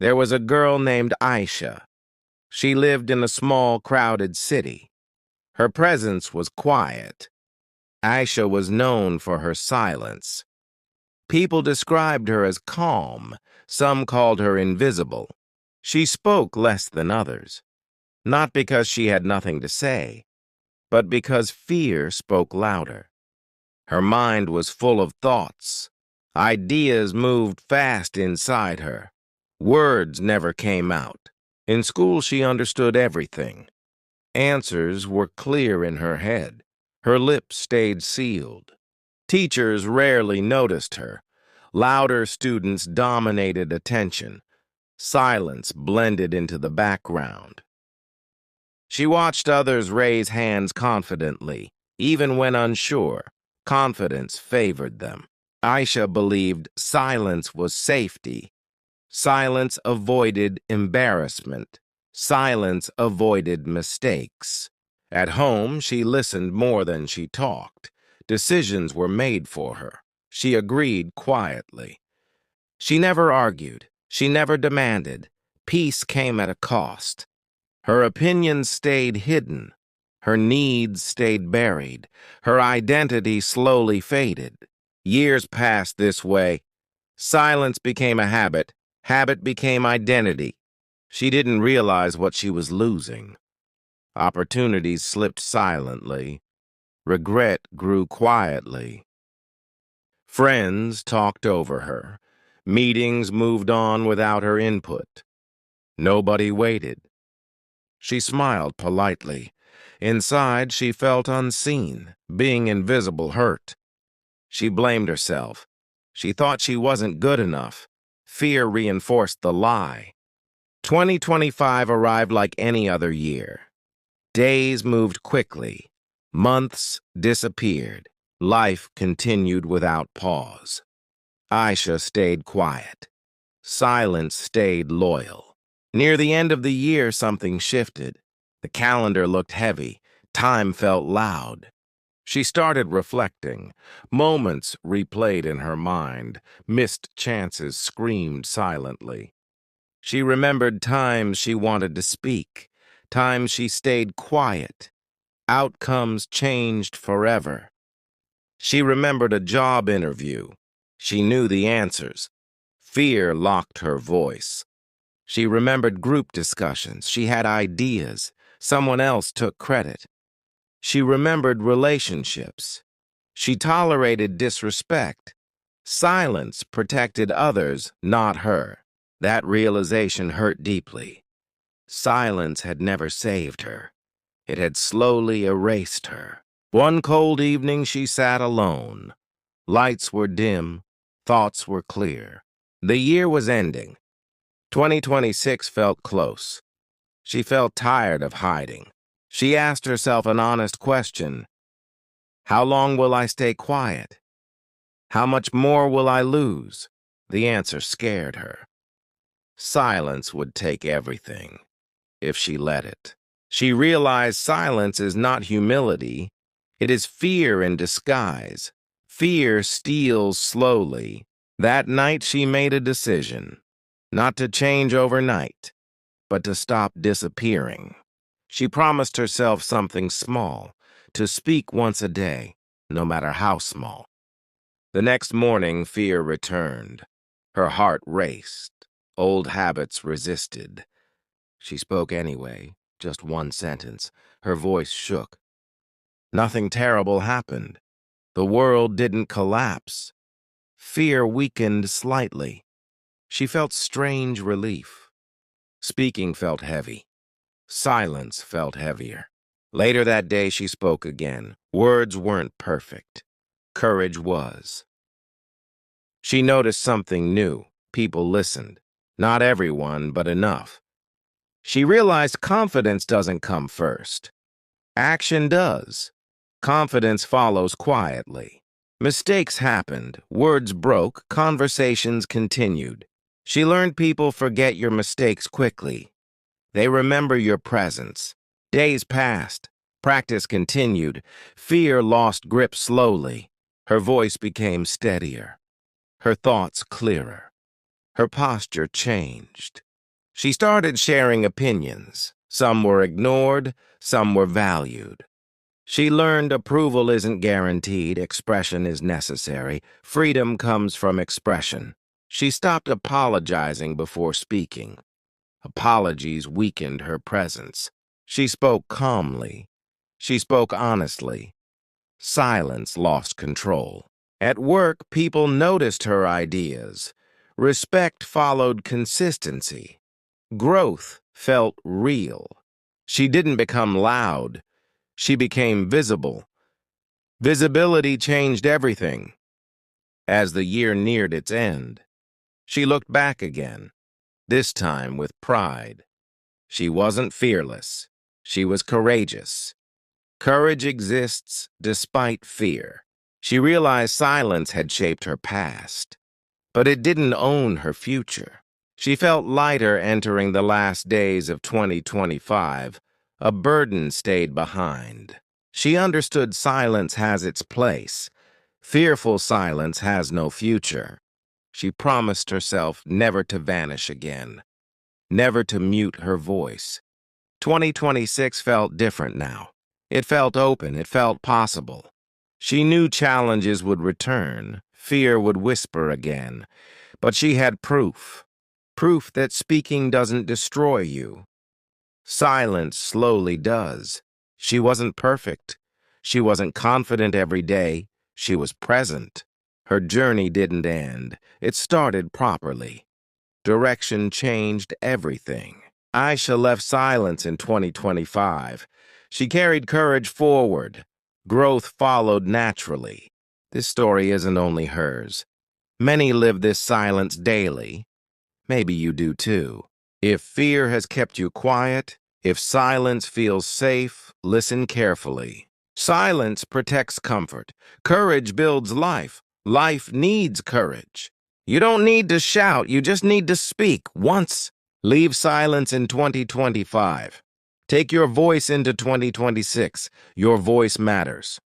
There was a girl named Aisha. She lived in a small, crowded city. Her presence was quiet. Aisha was known for her silence. People described her as calm. Some called her invisible. She spoke less than others, not because she had nothing to say, but because fear spoke louder. Her mind was full of thoughts. Ideas moved fast inside her. Words never came out. In school, she understood everything. Answers were clear in her head. Her lips stayed sealed. Teachers rarely noticed her. Louder students dominated attention. Silence blended into the background. She watched others raise hands confidently. Even when unsure, confidence favored them. Aisha believed silence was safety. Silence avoided embarrassment. Silence avoided mistakes. At home, she listened more than she talked. Decisions were made for her. She agreed quietly. She never argued. She never demanded. Peace came at a cost. Her opinions stayed hidden. Her needs stayed buried. Her identity slowly faded. Years passed this way. Silence became a habit. Habit became identity. She didn't realize what she was losing. Opportunities slipped silently. Regret grew quietly. Friends talked over her. Meetings moved on without her input. Nobody waited. She smiled politely. Inside, she felt unseen. Being invisible hurt. She blamed herself. She thought she wasn't good enough. Fear reinforced the lie. 2025 arrived like any other year. Days moved quickly. Months disappeared. Life continued without pause. Aisha stayed quiet. Silence stayed loyal. Near the end of the year, something shifted. The calendar looked heavy. Time felt loud. She started reflecting. Moments replayed in her mind. Missed chances screamed silently. She remembered times she wanted to speak, times she stayed quiet. Outcomes changed forever. She remembered a job interview. She knew the answers. Fear locked her voice. She remembered group discussions. She had ideas. Someone else took credit. She remembered relationships. She tolerated disrespect. Silence protected others, not her. That realization hurt deeply. Silence had never saved her. It had slowly erased her. One cold evening, she sat alone. Lights were dim. Thoughts were clear. The year was ending. 2026 felt close. She felt tired of hiding. She asked herself an honest question. How long will I stay quiet? How much more will I lose? The answer scared her. Silence would take everything, if she let it. She realized silence is not humility. It is fear in disguise. Fear steals slowly. That night she made a decision, not to change overnight, but to stop disappearing. She promised herself something small, to speak once a day, no matter how small. The next morning, fear returned. Her heart raced. Old habits resisted. She spoke anyway, just one sentence. Her voice shook. Nothing terrible happened. The world didn't collapse. Fear weakened slightly. She felt strange relief. Speaking felt heavy. Silence felt heavier. Later that day, she spoke again. Words weren't perfect. Courage was. She noticed something new. People listened. Not everyone, but enough. She realized confidence doesn't come first. Action does. Confidence follows quietly. Mistakes happened, words broke, conversations continued. She learned people forget your mistakes quickly. They remember your presence. Days passed. Practice continued. Fear lost grip slowly. Her voice became steadier. Her thoughts clearer. Her posture changed. She started sharing opinions. Some were ignored, some were valued. She learned approval isn't guaranteed, expression is necessary. Freedom comes from expression. She stopped apologizing before speaking. Apologies weakened her presence. She spoke calmly. She spoke honestly. Silence lost control. At work, people noticed her ideas. Respect followed consistency. Growth felt real. She didn't become loud. She became visible. Visibility changed everything. As the year neared its end, she looked back again, this time with pride. She wasn't fearless. She was courageous. Courage exists despite fear. She realized silence had shaped her past, but it didn't own her future. She felt lighter entering the last days of 2025. A burden stayed behind. She understood silence has its place. Fearful silence has no future. She promised herself never to vanish again, never to mute her voice. 2026 felt different now. It felt open, it felt possible. She knew challenges would return, fear would whisper again, but she had proof. Proof that speaking doesn't destroy you. Silence slowly does. She wasn't perfect. She wasn't confident every day. She was present. Her journey didn't end. It started properly. Direction changed everything. Aisha left silence in 2025. She carried courage forward. Growth followed naturally. This story isn't only hers. Many live this silence daily. Maybe you do too. If fear has kept you quiet, if silence feels safe, listen carefully. Silence protects comfort. Courage builds life. Life needs courage. You don't need to shout, you just need to speak once. Leave silence in 2025. Take your voice into 2026. Your voice matters.